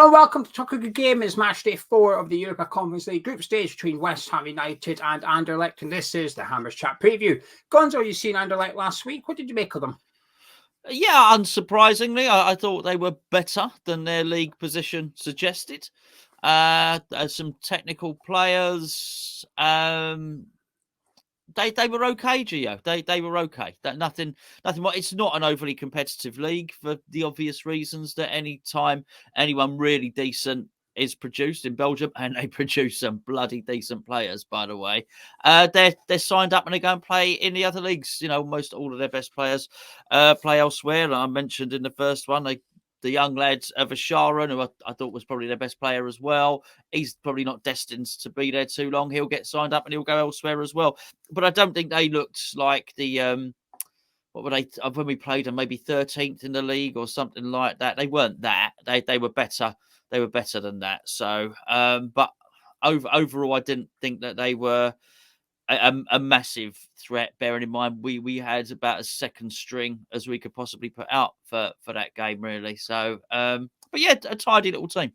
and welcome to Talk a Good Game. It's match day 4 of the Europa Conference League group stage between West Ham United and Anderlecht, and this is the Hammers Chat preview. Gonzo, you seen Anderlecht last week. What did you make of them? Yeah, unsurprisingly, I thought they were better than their league position suggested. Some technical players. They were okay, Geo. They were okay. Nothing. It's not an overly competitive league for the obvious reasons that any time anyone really decent is produced in Belgium, and they produce some bloody decent players, by the way. They're signed up and they go and play in the other leagues. You know, almost all of their best players play elsewhere. And I mentioned in the first one, the young lad of Sharon, who I thought was probably their best player as well. He's probably not destined to be there too long. He'll get signed up and he'll go elsewhere as well. But I don't think they looked like the what were they when we played them? Maybe 13th in the league or something like that. They weren't that. They were better. They were better than that. So, but overall, I didn't think that they were a massive threat, bearing in mind we had about a second string as we could possibly put out for that game, really. So, but yeah, a tidy little team.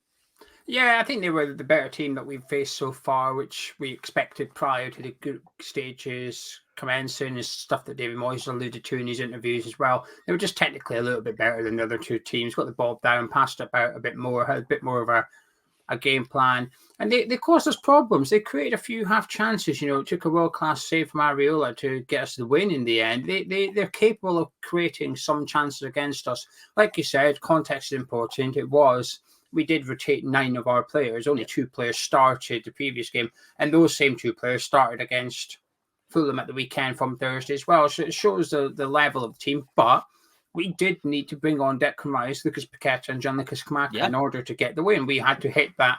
Yeah, I think they were the better team that we've faced so far, which we expected prior to the group stages commencing, is stuff that David Moyes alluded to in his interviews as well. They were just technically a little bit better than the other two teams, got the ball down, passed it about a bit more, had a bit more of a game plan, and they caused us problems. They created a few half chances. You know, it took a world-class save from Areola to get us the win in the end. They're capable of creating some chances against us. Like you said, context is important. We did rotate 9 of our players. Only 2 players started the previous game, and those same 2 players started against Fulham at the weekend from Thursday as well. So it shows the level of the team, but we did need to bring on Declan Rice, Lucas Paqueta, and Gianluca Scamacca in order to get the win. We had to hit that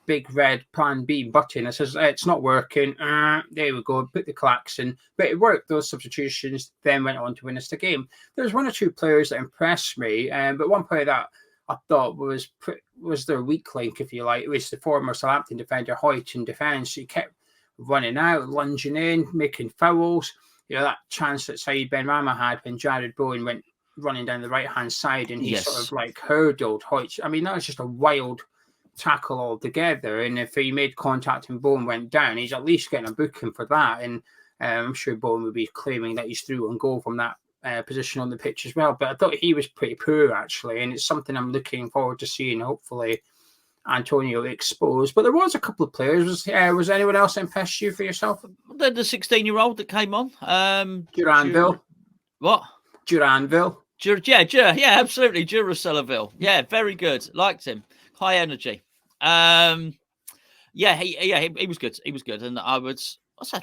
big red plan B button that says it's not working. There we go, put the klaxon. But it worked. Those substitutions then went on to win us the game. There's 1 or 2 players that impressed me, but one player that I thought was their weak link, if you like. It was the former Southampton defender Hoyt in defence. He kept running out, lunging in, making fouls. You know, that chance that Saeed Benrahma had when Jared Bowen went running down the right-hand side and he sort of like hurdled Hoyt. I mean, that was just a wild tackle altogether. And if he made contact and Bowen went down, he's at least getting a booking for that. And I'm sure Bowen would be claiming that he's through on goal from that position on the pitch as well. But I thought he was pretty poor, actually. And it's something I'm looking forward to seeing, hopefully, Antonio exposed. But there was a couple of players. Was anyone else impressed you for yourself? The 16-year-old that came on. Duranville. What? Duranville. Yeah, absolutely. Duracellaville. Yeah, very good. Liked him. High energy. He was good. He was good. And I'd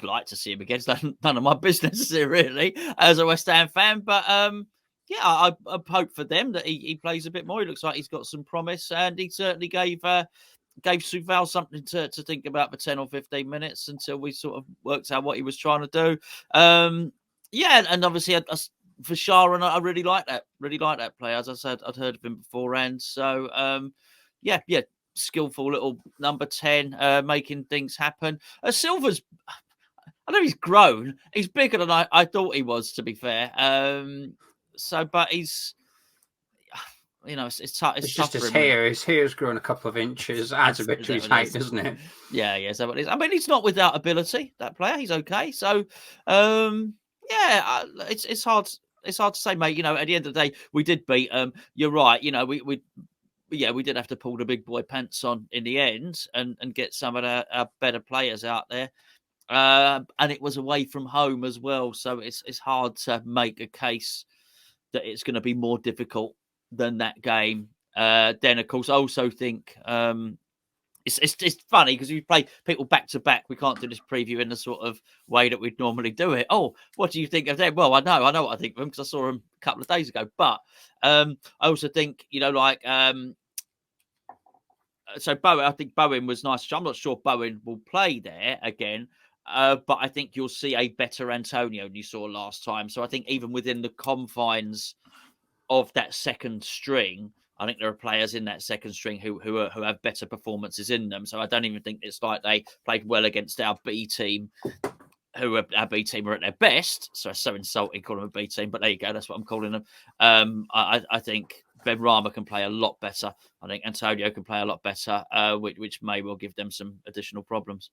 like to see him again. It's none of my business really as a West Ham fan. But I hope for them that he plays a bit more. He looks like he's got some promise, and he certainly gave Souval something to think about for 10 or 15 minutes until we sort of worked out what he was trying to do. And obviously for Sharon, I really like that. Really like that player. As I said, I'd heard of him beforehand. So skillful little number 10, making things happen. Silva's, I know he's grown. He's bigger than I thought he was, to be fair. But he's, it's tough. It's just his hair. His hair's grown a couple of inches. Adds a bit to his height, doesn't it? Yeah. So what it is. I mean, he's not without ability. That player, he's okay. So, it's hard. It's hard to say, mate. You know, at the end of the day, we did beat them. You're right. You know, we did have to pull the big boy pants on in the end and get some of our better players out there. And it was away from home as well. So it's hard to make a case that it's going to be more difficult than that game. Then, of course, I also think it's funny because we play people back to back. We can't do this preview in the sort of way that we'd normally do it. Oh, what do you think of them? Well, I know what I think of them because I saw them a couple of days ago. But I also think, so Bowen, I think Bowen was nice. I'm not sure Bowen will play there again, but I think you'll see a better Antonio than you saw last time. So I think even within the confines of that second string, I think there are players in that second string who have better performances in them. So I don't even think it's like they played well against our B team, our B team are at their best. So it's so insulting calling them a B team, but there you go. That's what I'm calling them. I think Benrahma can play a lot better. I think Antonio can play a lot better, which may well give them some additional problems.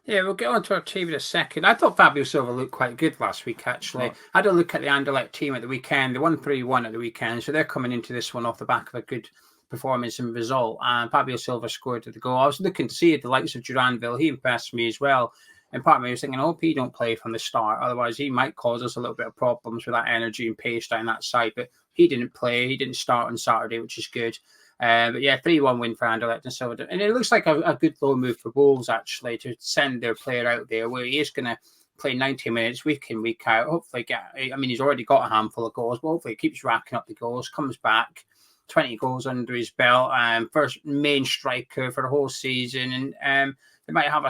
Yeah, we'll get on to our team in a second. I thought Fabio Silva looked quite good last week, actually. Right. I had a look at the Anderlecht team at the weekend. They won 3-1 at the weekend, so they're coming into this one off the back of a good performance and result. And Fabio Silva scored the goal. I was looking to see the likes of Duranville. He impressed me as well. And part of me was thinking, I hope he don't play from the start. Otherwise, he might cause us a little bit of problems with that energy and pace down that side. But he didn't play. He didn't start on Saturday, which is good. But yeah, 3-1 win for Anderlecht and Silva. And it looks like a good low move for Wolves, actually, to send their player out there where he is going to play 90 minutes week in, week out. Hopefully, he's already got a handful of goals, but hopefully he keeps racking up the goals, comes back, 20 goals under his belt, first main striker for the whole season. And they might have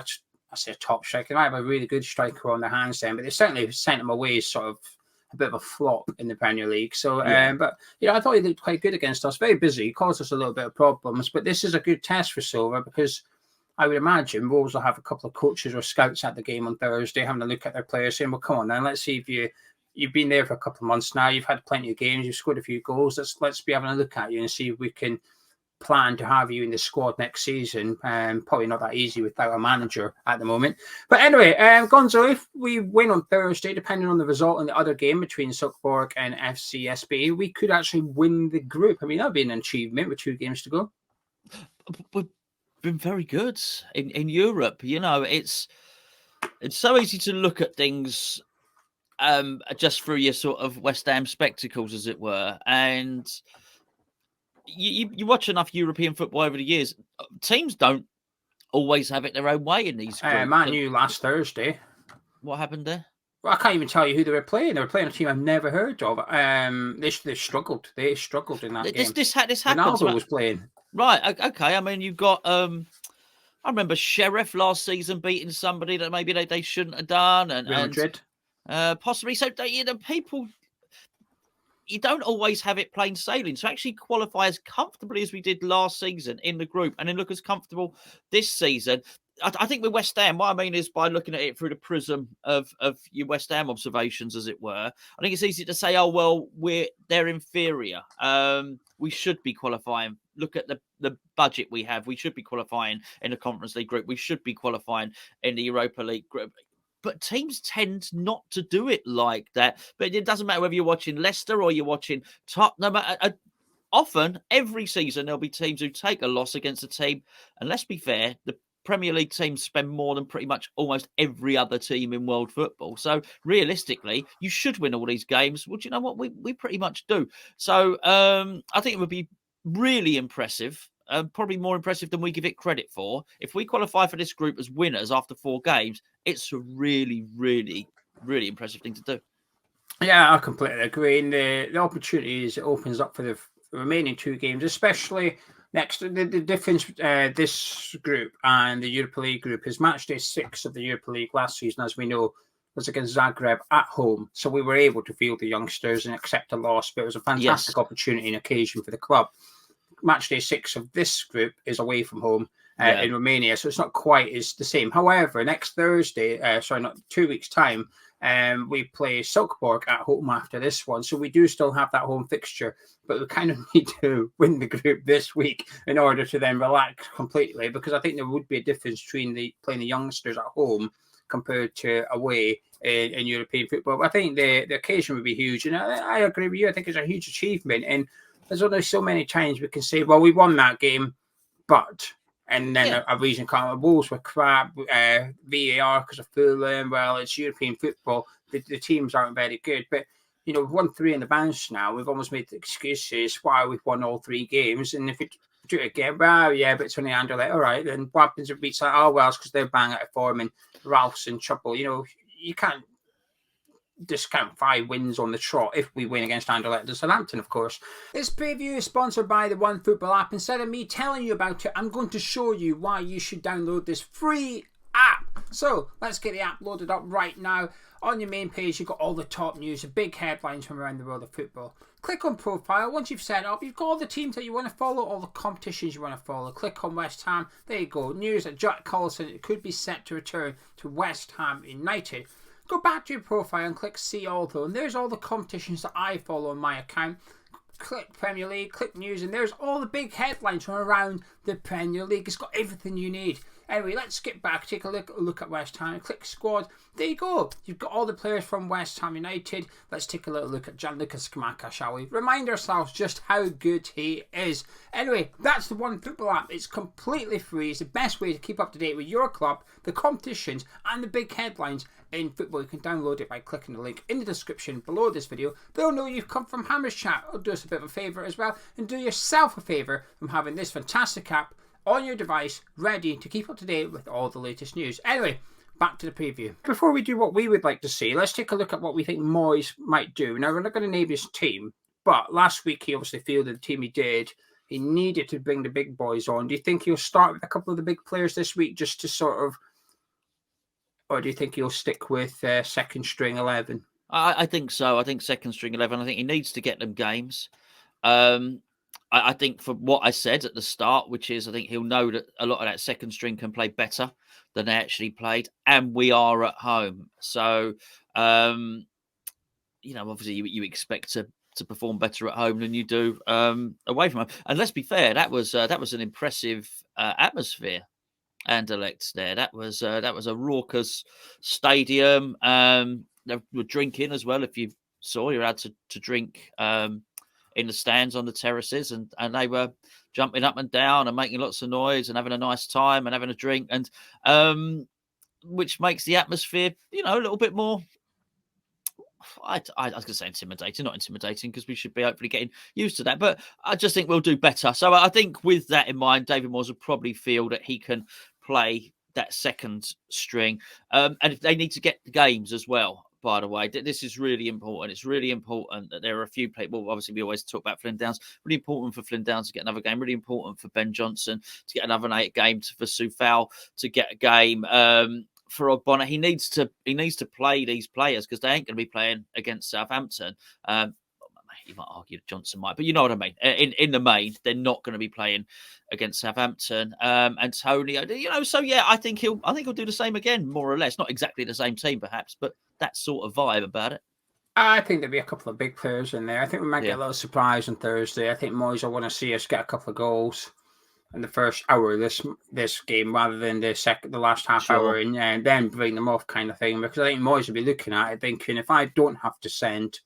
I say a top striker, they might have a really good striker on their hands then, but they certainly sent him away sort of a bit of a flop in the Premier League. So, Yeah. but I thought he looked quite good against us. Very busy. He caused us a little bit of problems, but this is a good test for Silva because I would imagine Wolves will have a couple of coaches or scouts at the game on Thursday having a look at their players, saying, "Well, come on, now let's see if you've been there for a couple of months now. You've had plenty of games. You've scored a few goals. Let's be having a look at you and see if we can plan to have you in the squad next season." Probably not that easy without a manager at the moment. But anyway, Gonzo, if we win on Thursday, depending on the result in the other game between Silkeborg and FCSB, we could actually win the group. I mean, that'd be an achievement with 2 games to go. We've been very good in Europe. It's so easy to look at things just through your sort of West Ham spectacles, as it were, and you watch enough European football over the years. Teams don't always have it their own way in these groups. Man U last Thursday. What happened there? Well, I can't even tell you who they were playing. They were playing a team I've never heard of. They struggled. They struggled in that game. This happens. Ronaldo was playing. Right. Okay. I mean, you've got. I remember Sheriff last season beating somebody that maybe they shouldn't have done, and Madrid. Possibly. So people. You don't always have it plain sailing. So actually qualify as comfortably as we did last season in the group and then look as comfortable this season. I think with West Ham, what I mean is by looking at it through the prism of your West Ham observations, as it were, I think it's easy to say, oh, well, they're inferior. We should be qualifying. Look at the budget we have. We should be qualifying in the Conference League group. We should be qualifying in the Europa League group. But teams tend not to do it like that. But it doesn't matter whether you're watching Leicester or you're watching Tottenham. Often, every season, there'll be teams who take a loss against a team. And let's be fair, the Premier League teams spend more than pretty much almost every other team in world football. So realistically, you should win all these games. Well, do you know what? We pretty much do. So I think it would be really impressive. Probably more impressive than we give it credit for. If we qualify for this group as winners after 4 games, it's a really, really, really impressive thing to do. Yeah, I completely agree. And the opportunities it opens up for the remaining 2 games, especially next. The difference this group and the Europa League group is match day 6 of the Europa League last season, as we know, was against Zagreb at home. So we were able to field the youngsters and accept a loss, but it was a fantastic opportunity and occasion for the club. Match day 6 of this group is away from home in Romania, so it's not quite as the same. However, next Thursday, not 2 weeks' time, we play Silkeborg at home after this one, so we do still have that home fixture, but we kind of need to win the group this week in order to then relax completely, because I think there would be a difference between playing the youngsters at home compared to away in European football. But I think the occasion would be huge, and I agree with you. I think it's a huge achievement, and there's only so many times we can say, well, we won that game, but, and then a reason can't. Wolves were crap, VAR because of Fulham. Well, it's European football. The teams aren't very good. But, we've won 3 in the bounce now. We've almost made the excuses why we've won all 3 games. And if we do it again, well, yeah, but it's only Anderlecht. All right, then what happens if it beats like, oh, well, it's because they're bang out of form and Ralph's in trouble. You can't discount 5 wins on the trot if we win against Anderlecht and Southampton, of course. This preview is sponsored by the OneFootball app. Instead of me telling you about it, I'm going to show you why you should download this free app. So let's get the app loaded up right now. On your main page, you've got all the top news, the big headlines from around the world of football. Click on profile. Once you've set it up, you've got all the teams that you want to follow, all the competitions you want to follow. Click on West Ham. There you go. News that Jack Collison could be set to return to West Ham United. Go back to your profile and click see all though, and there's all the competitions that I follow on my account. click Premier League, click news, and there's all the big headlines from around the Premier League. It's got everything you need. Anyway, let's skip back, take a look at West Ham, click squad. There you go. You've got all the players from West Ham United. Let's take a little look at Gianluca Scamacca, shall we? Remind ourselves just how good he is. Anyway, that's the One Football app. It's completely free. It's the best way to keep up to date with your club, the competitions, and the big headlines in football. You can download it by clicking the link in the description below this video. They'll know you've come from Hammers Chat. It'll do us a bit of a favour as well, and do yourself a favour from having this fantastic app on your device, ready to keep up to date with all the latest news. Anyway, back to the preview. Before we do what we would like to see, let's take a look at what we think Moyes might do. Now, we're not going to name his team, but last week he obviously fielded the team he did. He needed to bring the big boys on. Do you think he'll start with a couple of the big players this week just to sort of, or do you think he'll stick with second string 11? I think so. I think second string 11. I think he needs to get them games. I think for what I said at the start, which is I think he'll know that a lot of that second string can play better than they actually played, and we are at home. So, obviously you expect to perform better at home than you do away from home. And let's be fair, that was an impressive atmosphere. Anderlecht there. That was a raucous stadium. They were drinking as well. If you saw, you're allowed to drink in the stands on the terraces, and they were jumping up and down and making lots of noise and having a nice time and having a drink, and which makes the atmosphere, a little bit more. I was going to say intimidating, not intimidating, because we should be hopefully getting used to that. But I just think we'll do better. So I think with that in mind, David Moyes will probably feel that he can play that second string. And if they need to get the games as well, by the way, this is really important. It's really important that there are a few people. Well, obviously, we always talk about Flynn Downs. Really important for Flynn Downs to get another game. Really important for Ben Johnson to get another game. For Soufal to get a game. For Ogbonna, he needs to play these players because they ain't going to be playing against Southampton. You might argue that Johnson might, but you know what I mean. In the main, they're not going to be playing against Southampton. Antonio, so yeah, I think he'll do the same again, more or less. Not exactly the same team, perhaps, but that sort of vibe about it. I think there'll be a couple of big players in there. I think we might get a little surprise on Thursday. I think Moyes will want to see us get a couple of goals in the first hour of this game rather than the last half hour, and then bring them off kind of thing. Because I think Moyes will be looking at it thinking, if I don't have to send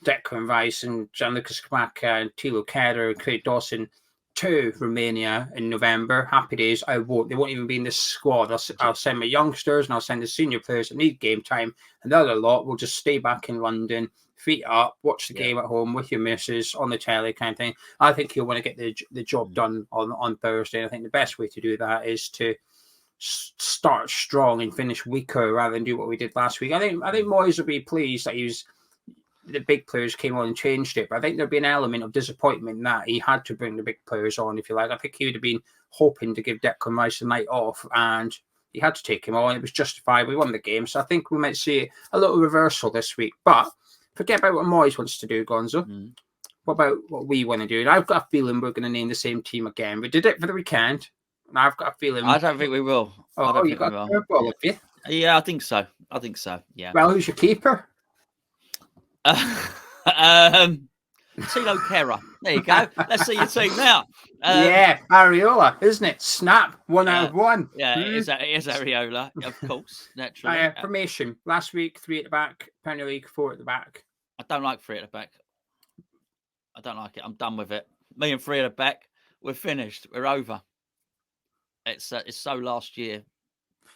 Declan Rice and Gianluca Scamacca and Thilo Kehrer and Craig Dawson to Romania in November, happy days. I won't. They won't even be in this squad. I'll send my youngsters and I'll send the senior players that need game time, and the other lot will just stay back in London, feet up, watch the game at home with your missus on the telly kind of thing. I think he'll want to get the job done on Thursday. And I think the best way to do that is to start strong and finish weaker rather than do what we did last week. I think Moyes will be pleased that the big players came on and changed it. But I think there'd be an element of disappointment that he had to bring the big players on, if you like. I think he would have been hoping to give Declan Rice a night off, and he had to take him on. It was justified. We won the game. So I think we might see a little reversal this week. But forget about what Moyes wants to do, Gonzo. What about what we want to do? And I've got a feeling we're going to name the same team again. We did it for the weekend, and I've got a feeling... I don't think we will. You got a curveball, have you? Yeah, I think so. Yeah. Well, who's your keeper? Thilo Kehrer. There you go. Let's see your team now. Areola, isn't it? Snap, 1 out of 1. Yeah, it is Areola, of course, naturally. Formation. Last week, 3 at the back. Premier League, 4 at the back. I don't like 3 at the back. I don't like it. I'm done with it. Me and 3 at the back, we're finished. We're over. It's so last year.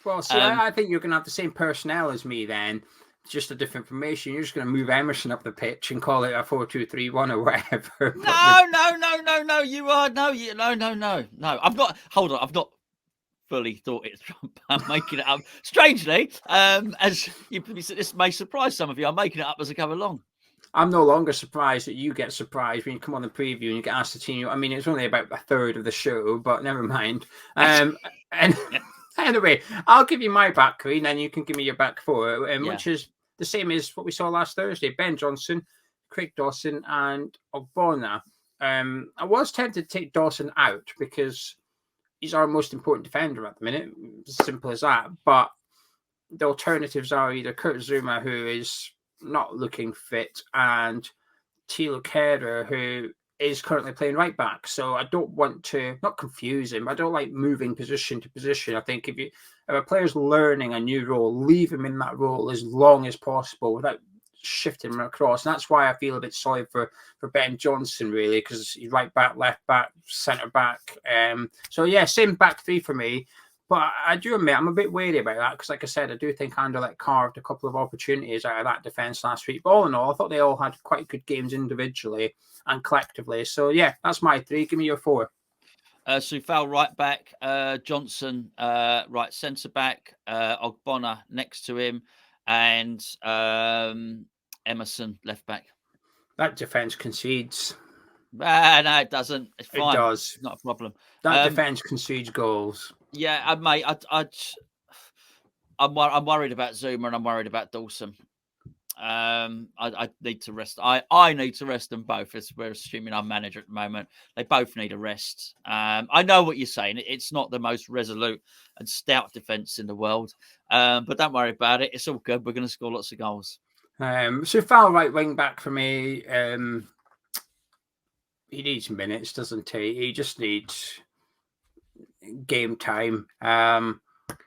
Well, see, I think you're going to have the same personnel as me then. Just a different formation. You're just going to move Emerson up the pitch and call it a 4-2-3-1 or whatever. No. You are no. I'm not. Hold on. I've not fully thought it through. I'm making it up. Strangely, as this may surprise some of you, I'm making it up as I go along. I'm no longer surprised that you get surprised when you come on the preview and you get asked to team. I mean, it's only about a third of the show, but never mind. And anyway, I'll give you my back three, and then you can give me your back four, which is the same as what we saw last Thursday. Ben Johnson, Craig Dawson, and Ogbonna. I was tempted to take Dawson out because he's our most important defender at the minute. Simple as that. But the alternatives are either Kurt Zouma, who is not looking fit, and Thilo Kehrer, who is currently playing right back. So I don't want to not confuse him. I don't like moving position to position. I think if a player's learning a new role, leave him in that role as long as possible without shifting him across. And that's why I feel a bit sorry for Ben Johnson, really, because he's right back, left back, centre back. So yeah, same back three for me. But I do admit I'm a bit wary about that because, like I said, I do think Anderlecht carved a couple of opportunities out of that defence last week. But all in all, I thought they all had quite good games individually and collectively. So yeah, that's my three. Give me your four. Soufal right back, Johnson right centre back, Ogbonna next to him, and Emerson left back. That defence concedes. No, it doesn't. It's fine. It does. It's not a problem. That defence concedes goals. Yeah, mate. I'm worried about Zuma and I'm worried about Dawson. I need to rest. I need to rest them both. As we're assuming I'm manager at the moment, they both need a rest. I know what you're saying. It's not the most resolute and stout defence in the world, but don't worry about it. It's all good. We're going to score lots of goals. Soufal right wing back for me. He needs minutes, doesn't he? He just needs game time.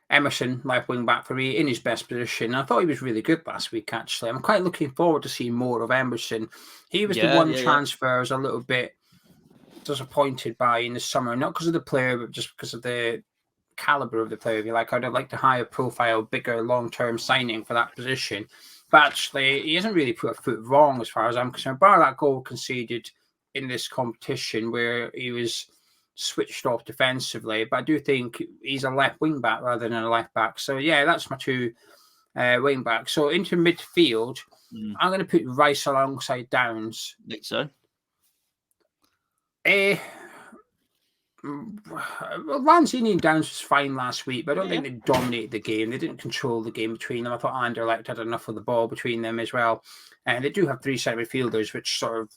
Emerson, left wing back for me, in his best position. I thought he was really good last week, actually. I'm quite looking forward to seeing more of Emerson. He was the one transfer I was a little bit disappointed by in the summer, not because of the player, but just because of the caliber of the player. If you like, I'd have liked a higher profile, bigger, long-term signing for that position. But actually, he hasn't really put a foot wrong as far as I'm concerned, bar that goal conceded in this competition where he was switched off defensively. But I do think he's a left wing back rather than a left back. So yeah, that's my two wing backs. So into midfield, I'm going to put Rice alongside Downs. Think so. Lanzini and Downs was fine last week, but I don't think they dominated the game. They didn't control the game between them. I thought Anderlecht had enough of the ball between them as well. And they do have three centre midfielders, which sort of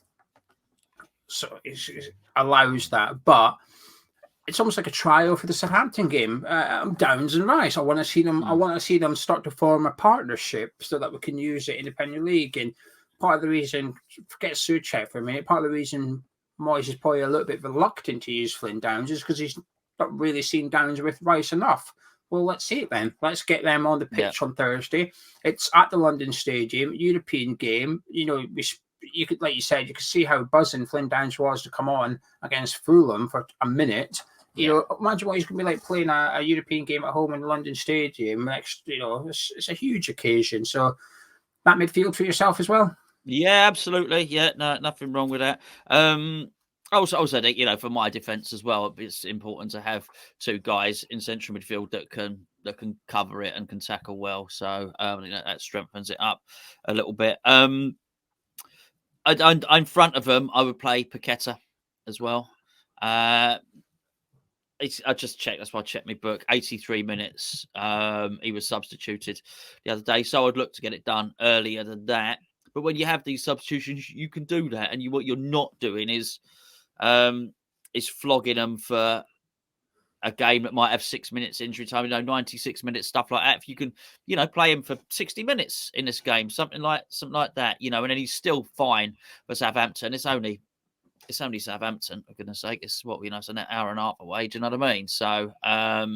allows that. But it's almost like a trial for the Southampton game. Downs and Rice. I want to see them. I want to see them start to form a partnership so that we can use it in the Premier League. And part of the reason, forget Souček for a minute. Part of the reason Moyes is probably a little bit reluctant to use Flynn Downs is because he's not really seen Downs with Rice enough. Well, let's see it then. Let's get them on the pitch on Thursday. It's at the London Stadium, European game. You know, you could, like you said, you could see how buzzing Flynn Downs was to come on against Fulham for a minute. You know, imagine what he's going to be like playing a European game at home in the London Stadium. Next, you know, it's a huge occasion. So that midfield for yourself as well. Yeah, absolutely. Yeah, no, nothing wrong with that. Also, think, you know, for my defence as well, it's important to have two guys in central midfield that can cover it and can tackle well. So I think that strengthens it up a little bit. In front of them, I would play Paqueta as well. I just checked. That's why I checked my book. 83 minutes. He was substituted the other day, so I'd look to get it done earlier than that. But when you have these substitutions, you can do that. And what you're not doing is flogging them for a game that might have 6 minutes injury time, 96 minutes, stuff like that. If you can, play him for 60 minutes in this game, something like that, and then he's still fine for Southampton. It's only Southampton, for goodness sake. It's it's an hour and a half away. Do you know what I mean? So, I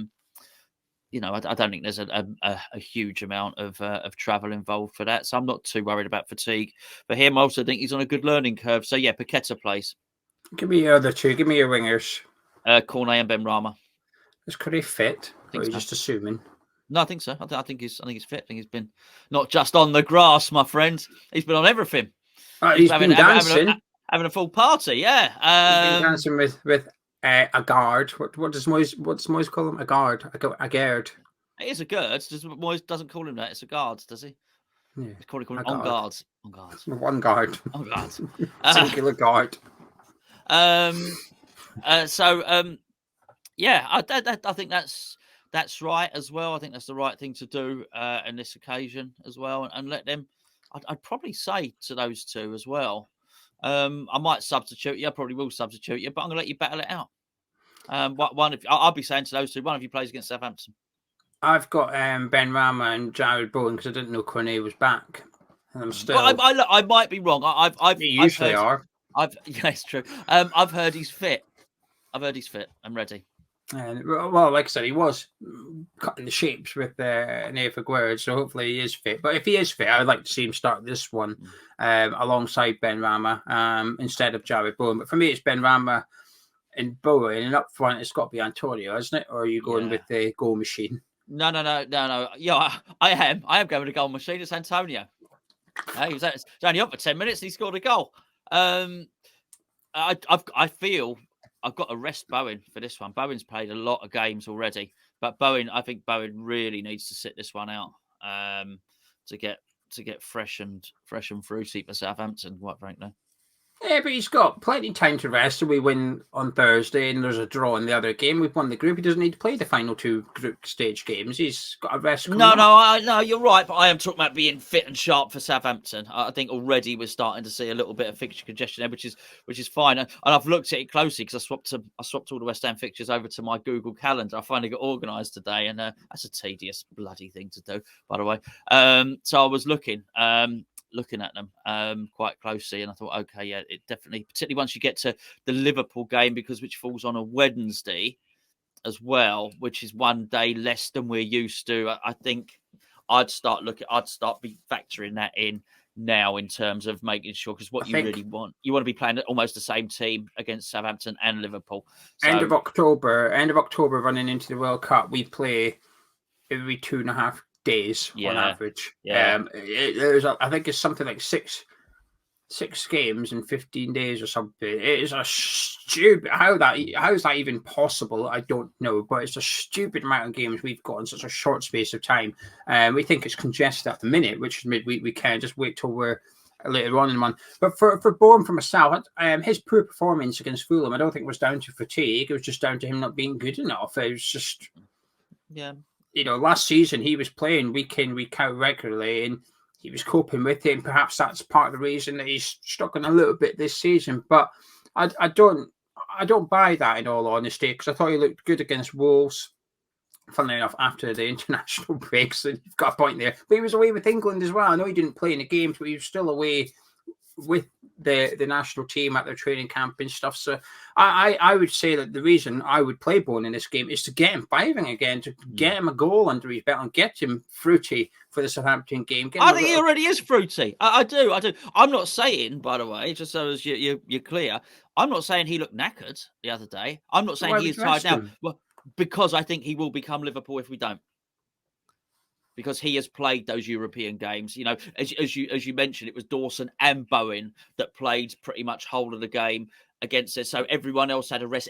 don't think there's a huge amount of travel involved for that. So I'm not too worried about fatigue. For him, I also think he's on a good learning curve. So yeah, Paqueta plays. Give me your other two. Give me your wingers. Cornet and Benrahma. Is Cornet fit? Or are you just assuming? No, I think so. I think he's fit. I think he's been not just on the grass, my friend. He's been on everything. He's been dancing. Having a full party, yeah. He's been dancing with a guard. What does Moyes call him? A guard. A guard. It is a guard. Moyes doesn't call him that. It's a guard, does he? Yeah. He's called him on guards. On guards. One guard. On guards. Singular guard. Yeah, I think that's right as well. I think that's the right thing to do in this occasion as well, and let them. I'd probably say to those two as well. I might substitute you. I probably will substitute you, but I'm going to let you battle it out. I'll be saying to those two, one of you plays against Southampton. I've got Benrahma and Jared Bowen because I didn't know Cornet was back. And I'm still. Well, I might be wrong. You usually are. Yeah, it's true. I've heard he's fit. I've heard he's fit and ready. And well, like I said, he was cutting the shapes with Nathan Guerrero, so hopefully he is fit. But if he is fit, I'd like to see him start this one alongside Ben Rama instead of Jared Bowen. But for me, it's Ben Rama and Bowen, and up front, it's got to be Antonio, isn't it? Or are you going with the goal machine? No. Yeah, I am going with a goal machine. It's Antonio. He was only up for 10 minutes and he scored a goal. I feel I've got to rest Bowen for this one. Bowen's played a lot of games already, but I think Bowen really needs to sit this one out to get fresh and fruity for Southampton, quite frankly. Yeah, but he's got plenty of time to rest. So we win on Thursday and there's a draw in the other game. We've won the group. He doesn't need to play the final 2 group stage games. He's got a rest. No, you're right. But I am talking about being fit and sharp for Southampton. I think already we're starting to see a little bit of fixture congestion there, which is fine. And I've looked at it closely because I swapped all the West Ham fixtures over to my Google Calendar. I finally got organised today, and that's a tedious bloody thing to do, by the way. So I was looking at them quite closely, and I thought, okay, yeah, it definitely, particularly once you get to the Liverpool game, which falls on a Wednesday as well, which is one day less than we're used to. I think I'd start factoring that in now in terms of making sure, because you really want to be playing almost the same team against Southampton and Liverpool. So, end of October running into the World Cup, we play every 2.5 days on average. Yeah. I think it's something like six games in 15 days or something. It is a stupid how is that even possible? I don't know, but it's a stupid amount of games we've got in such a short space of time. We think it's congested at the minute, which we can't just wait till we're later on in one. But for Bowen from a south, his poor performance against Fulham, I don't think was down to fatigue. It was just down to him not being good enough. It was just last season he was playing week in, week out regularly, and he was coping with it. And perhaps that's part of the reason that he's struggling a little bit this season. But I don't buy that, in all honesty, because I thought he looked good against Wolves. Funnily enough, after the international breaks, so you've got a point there. But he was away with England as well. I know he didn't play in the games, but he was still away with the national team at their training camp and stuff. So I would say that the reason I would play Bowen in this game is to get him firing again, to get him a goal under his belt and get him fruity for the Southampton game. I think he already is fruity. I do. I'm not saying, by the way, just so as you're clear, I'm not saying he looked knackered the other day. I'm not saying he is tired now. Well, because I think he will become Liverpool if we don't. Because he has played those European games. As you mentioned, it was Dawson and Bowen that played pretty much whole of the game against us. So everyone else had a rest.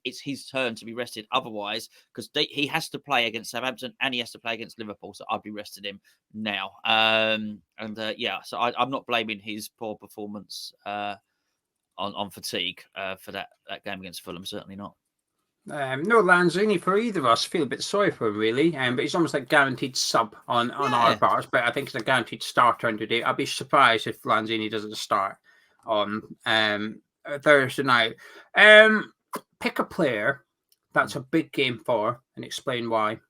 It's his turn to be rested otherwise, because he has to play against Southampton and he has to play against Liverpool. So I'd be resting him now. So I'm not blaming his poor performance on fatigue for that game against Fulham. Certainly not. No Lanzini for either of us. I feel a bit sorry for him, really. But he's almost like guaranteed sub on our parts. But I think it's a guaranteed starter on today. I'd be surprised if Lanzini doesn't start on Thursday night. Pick a player that's a big game for and explain why.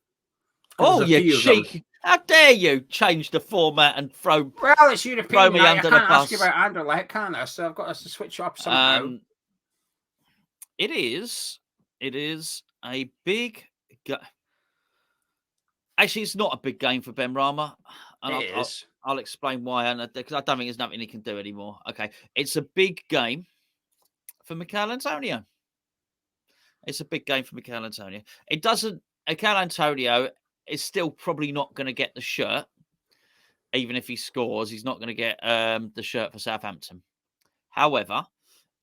Oh, you cheek! How dare you change the format and throw? Well, it's European night. I can't ask you about Anderlecht, can I? So I've got to switch up somehow. It is a big actually, it's not a big game for Ben Rama. And I'll explain why, because I don't think there's nothing he can do anymore. Okay, it's a big game for Mikel Antonio. It doesn't. Mikel Antonio is still probably not going to get the shirt, even if he scores. He's not going to get the shirt for Southampton. However,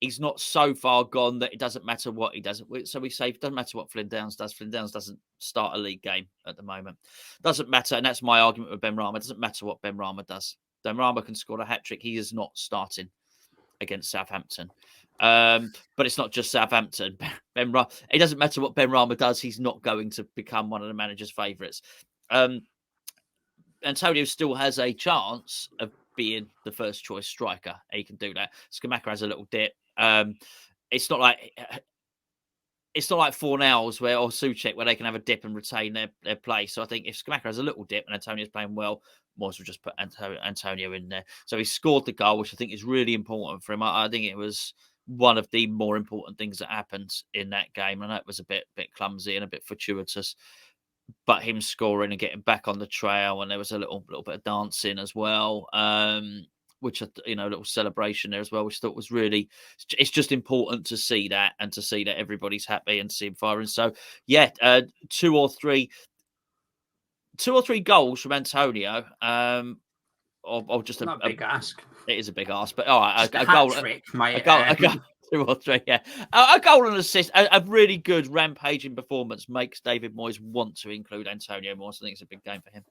he's not so far gone that it doesn't matter what he does. So we say it doesn't matter what Flynn Downs does. Flynn Downs doesn't start a league game at the moment. Doesn't matter. And that's my argument with Ben Rama. It doesn't matter what Ben Rama does. Ben Rama can score a hat-trick. He is not starting against Southampton. But it's not just Southampton. It doesn't matter what Ben Rama does. He's not going to become one of the manager's favourites. Antonio still has a chance of being the first choice striker. He can do that. Skamaka has a little dip. It's not like it's not like Fornals or Souček where they can have a dip and retain their place. So I think if Scamacca has a little dip and Antonio's playing well, Moyes will just put Antonio in there. So he scored the goal, which I think is really important for him. I think it was one of the more important things that happened in that game. I know it was a bit clumsy and a bit fortuitous, but him scoring and getting back on the trail, and there was a little bit of dancing as well. Which a little celebration there as well, which I thought was really, it's just important to see that and to see that everybody's happy and see him firing. So yeah, two or three goals from Antonio, or just Not a big ask. It is a big ask, but all right, a goal, trick, a goal, 2 or 3, yeah, a goal and assist, a really good rampaging performance makes David Moyes want to include Antonio more. So I think it's a big game for him.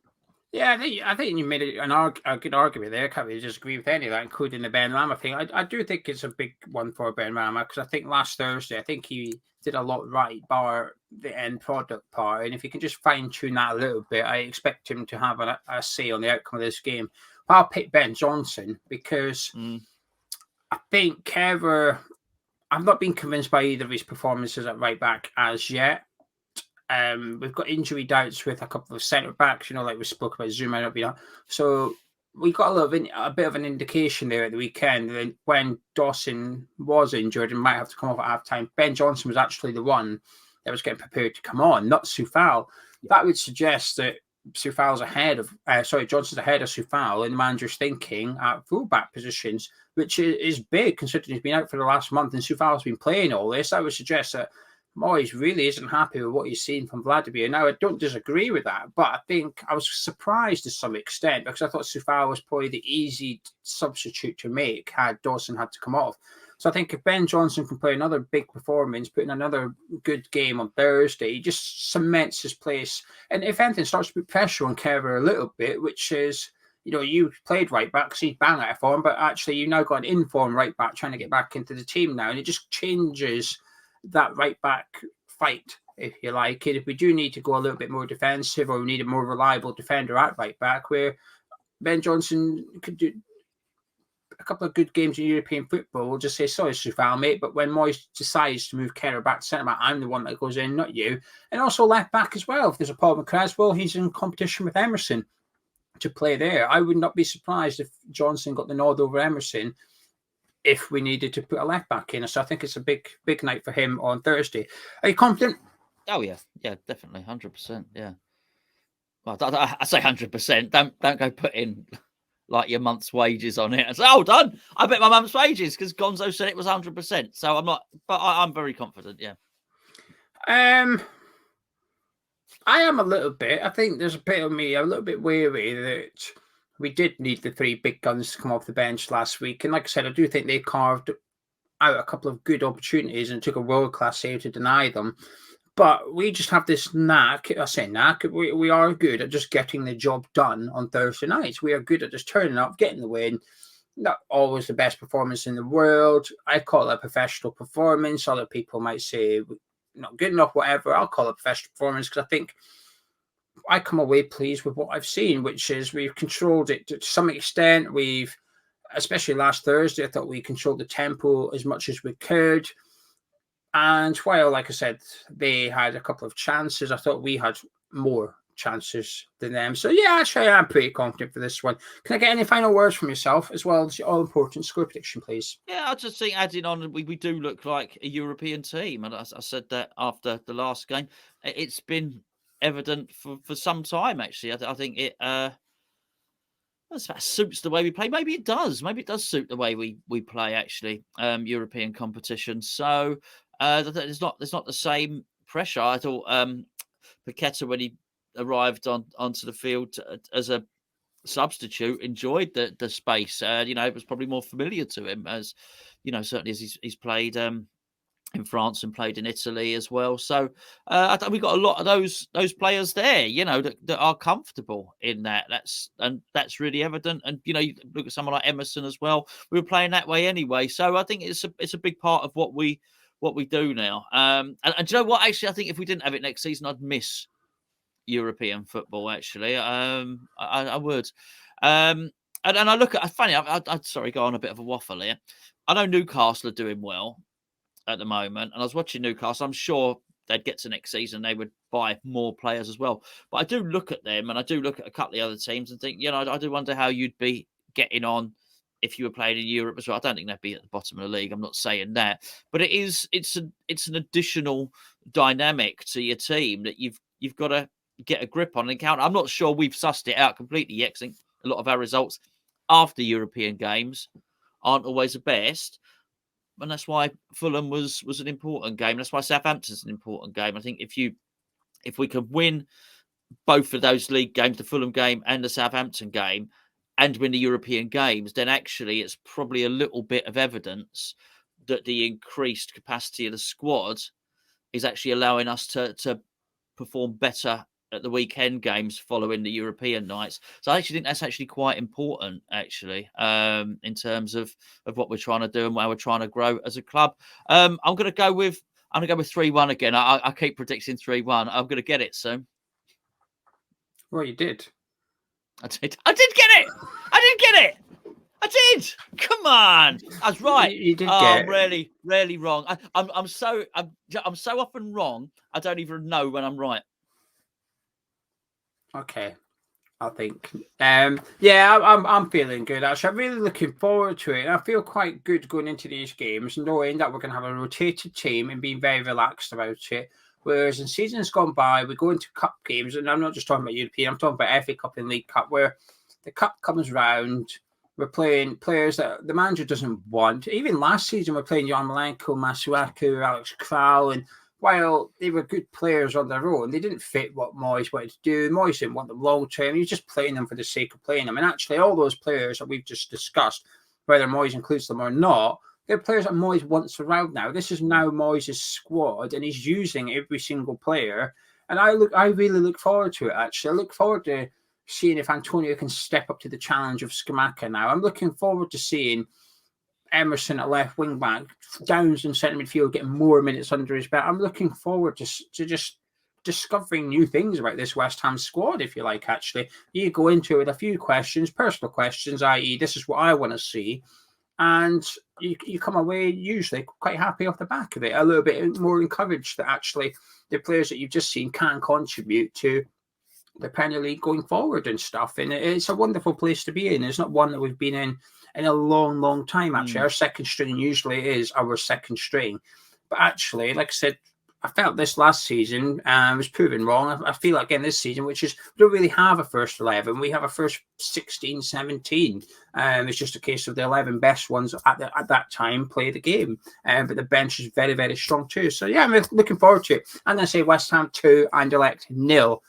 Yeah, I think you made a good argument there. I can't really disagree with any of that, including the Benrahma thing. I do think it's a big one for Benrahma because I think last Thursday, I think he did a lot right, bar the end product part. And if he can just fine tune that a little bit, I expect him to have a say on the outcome of this game. I'll pick Ben Johnson because I think I've not been convinced by either of his performances at right back as yet. We've got injury doubts with a couple of centre backs, like we spoke about Zuma not being on. So we got a bit of an indication there at the weekend that when Dawson was injured and might have to come off at half time, Ben Johnson was actually the one that was getting prepared to come on, not Soufal. That would suggest that Soufal's Johnson's ahead of Soufal in the manager's thinking at fullback positions, which is big considering he's been out for the last month and Soufal's been playing all this. That would suggest that Moyes really isn't happy with what he's seen from Vladimir. Now, I don't disagree with that, but I think I was surprised to some extent because I thought Soufal was probably the easy substitute to make had Dawson had to come off. So I think if Ben Johnson can play another big performance, put in another good game on Thursday, he just cements his place. And if anything, starts to put pressure on Kerber a little bit, which is, you played right back because he's bang out of form, but actually you've now got an in-form right back trying to get back into the team now, and it just changes that right back fight, if you like it. If we do need to go a little bit more defensive or we need a more reliable defender at right back, where Ben Johnson could do a couple of good games in European football, we'll just say, sorry, Soufal, mate, but when Moyes decides to move Kerr back to centre back, I'm the one that goes in, not you. And also left back as well. If there's a problem with Cresswell, he's in competition with Emerson to play there. I would not be surprised if Johnson got the nod over Emerson if we needed to put a left back in. So I think it's a big night for him on Thursday. Are you confident? Oh yeah, definitely, 100%. Yeah. Well, I say 100%. Don't go putting like your month's wages on it and say, "Oh, done. I bet my month's wages," because Gonzo said it was 100%. So I'm not, but I'm very confident. Yeah. I am a little bit. I think there's a bit of me a little bit wary that we did need the three big guns to come off the bench last week. And like I said, I do think they carved out a couple of good opportunities and took a world-class save to deny them. But we just have this knack. I say knack. We are good at just getting the job done on Thursday nights. We are good at just turning up, getting the win. Not always the best performance in the world. I call it a professional performance. Other people might say not good enough, whatever. I'll call it professional performance because I think I come away pleased with what I've seen, which is we've controlled it to some extent. Especially last Thursday, I thought we controlled the tempo as much as we could. And while, like I said, they had a couple of chances, I thought we had more chances than them. So yeah, actually, I'm pretty confident for this one. Can I get any final words from yourself as well as your all-important score prediction, please? Yeah, I just think adding on, we do look like a European team. And I said that after the last game. It's been evident for some time, actually. I think it that suits the way we play. Maybe it does. Maybe it does suit the way we play, actually, European competition. So there's not the same pressure. I thought Paqueta, when he arrived onto the field as a substitute, enjoyed the space. It was probably more familiar to him, as certainly as he's played in France and played in Italy as well. So I think we've got a lot of those players there, that are comfortable in that. That's really evident. And you look at someone like Emerson as well. We were playing that way anyway. So I think it's a big part of what we do now. And do you know what? Actually, I think if we didn't have it next season, I'd miss European football. Actually, I would. And I look at funny. I'd sorry, go on a bit of a waffle here. I know Newcastle are doing well. at the moment. And I was watching Newcastle. I'm sure they'd get to next season, they would buy more players as well. But I do look at them, and I do look at a couple of the other teams and think, I do wonder how you'd be getting on if you were playing in Europe as well. I don't think they'd be at the bottom of the league. I'm not saying that, but it's an additional dynamic to your team that you've got to get a grip on and count. I'm not sure we've sussed it out completely yet. 'Cause I think a lot of our results after European games aren't always the best. And that's why Fulham was an important game. That's why Southampton's an important game. I think if we can win both of those league games, the Fulham game and the Southampton game, and win the European games, then actually it's probably a little bit of evidence that the increased capacity of the squad is actually allowing us to perform better at the weekend games following the European nights. So I actually think that's actually quite important, actually, in terms of what we're trying to do and where we're trying to grow as a club. I'm going to go with 3-1 again. I keep predicting 3-1. I'm going to get it soon. Well, you did. I did get it. I did get it. I did. Come on. I was right. You did get it. I'm really, really wrong. I'm so often wrong. I don't even know when I'm right. Okay, I think. I'm feeling good. Actually, I'm really looking forward to it. I feel quite good going into these games, knowing that we're going to have a rotated team and being very relaxed about it. Whereas in seasons gone by, we go into cup games, and I'm not just talking about European, I'm talking about FA Cup and League Cup, where the cup comes round, we're playing players that the manager doesn't want. Even last season, we're playing Yarmolenko, Masuaku, Alex Kral, and while they were good players on their own, they didn't fit what Moyes wanted to do. Moyes didn't want them long term. He was just playing them for the sake of playing them. And actually, all those players that we've just discussed, whether Moyes includes them or not, they're players that Moyes wants around now. This is now Moyes' squad, and he's using every single player. And I really look forward to it, actually. I look forward to seeing if Antonio can step up to the challenge of Scamacca now. I'm looking forward to seeing Emerson at left wing back, Downs in centre midfield, getting more minutes under his belt. I'm looking forward to just discovering new things about this West Ham squad, if you like. Actually, you go into it with a few questions, personal questions, i.e., this is what I want to see, and you come away usually quite happy off the back of it, a little bit more encouraged that actually the players that you've just seen can contribute to the Premier League going forward and stuff. And it's a wonderful place to be in. It's not one that we've been in a long time. Actually, our second string usually is our second string, but actually, like I said, I felt this last season was proven wrong. I feel like again this season, which is we don't really have a first 11. We have a first 16, 17. It's just a case of the 11 best ones at that time play the game. But the bench is very, very strong too. So yeah, I'm looking forward to it. And I say West Ham 2, Anderlecht 0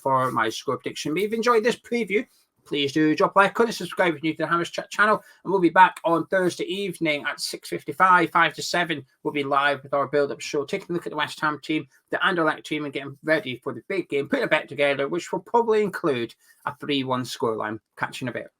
for my score prediction. But if you've enjoyed this preview, please do drop a like on it, subscribe if you're new to the Hammers Chat channel, and we'll be back on Thursday evening at 6:55, 5 to 7. We'll be live with our build-up show, taking a look at the West Ham team, the Anderlecht team, and getting ready for the big game, putting a bet together, which will probably include a 3-1 scoreline. Catch you in a bit.